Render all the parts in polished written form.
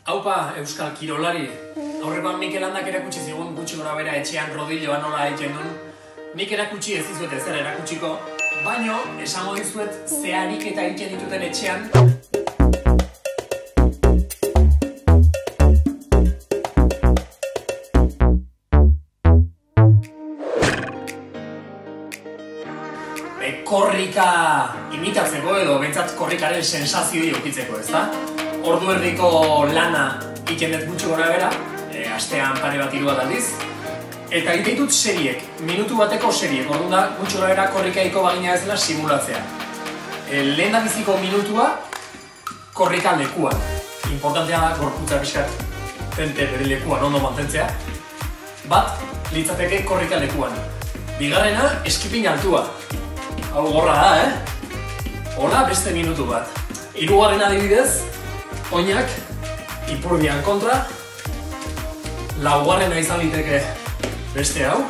Haupa, Euskal Kirolari. Aurrekoan Mikel Handak erakutsi zigun gutxi gora bera etxean rodilloa nola egiten duen. Nik erakutsi ez dizuet ezer erakutsiko, baino esango dizuet ze ariketa egiten dituten etxean. Korrika imitatzeko edo behintzat korrikaren sensazioi eukitzeko, ezta? Ordu erdiko lana egiten dut gutxi gora bera, astean pare bat 3 bat aldiz. Eta egiten ditut seriek, minutu bateko seriek, orduan da gutxi gora bera korrikaiko bagina bezala simulatzea. Lehen da biziko minutua korrika lekuan. Importantea da gorputza pixkat tente bere lekuan ondo mantentzea. Bat, litzateke korrika lekuan. Bigarrena, eskipin altua. Hau gorra da, Hola, beste minutu bat. Hirugarren adibidez, oinak ipurdian kontra. Laugarrena izan liteke beste hau.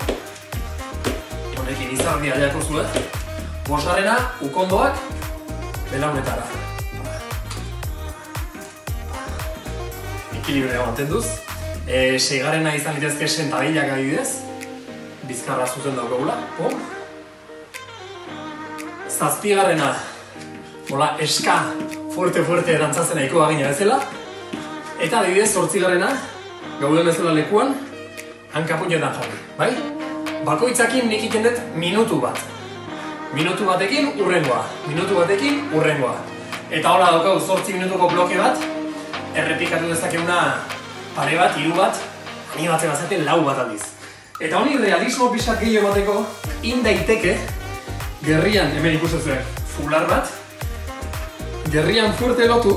Honekin izardia jako zuen. Bosgarrena, ukondoak belaunetara. Ekilibrea mantenduz. Seigarrena izan litezke sentadillak adibidez. Bizkarra zuzen daukagula. Zazpigarrena, eska fuerte dantzatzen nahiko bagina bezala. Eta adibidez, 8garrena, gauden bezala lekuan, hankapuinetan jarri, bai? Bakoitzakin nik egiten dut minutu bat. Minutu batekin hurrengoa, minutu batekin hurrengoa. Eta hola daukagu 8 minutuko bloke bat, errepikatu dezakeguna pare bat, 3 bat, animatzen bazate 4 bat aldiz. Eta honi realismo pixkat gehiago emateko, daiteke, gerrian, hemen ikusten zuen, fular bat, gerrian fuerte lotu,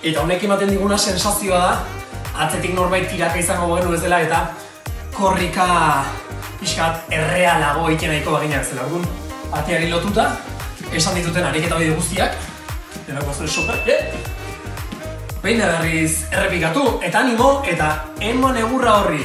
eta honek ematen diguna sensazioa da, atzetik norbait tiraka izango bagenu bezala, eta korrika pixkat errealago egiten nahiko bagina bezala. Orduan, ateari lotuta, esan dituten ariketa bide guztiak, denako zure soper, behin da berriz errepikatu, eta animo, eta eman egurra horri.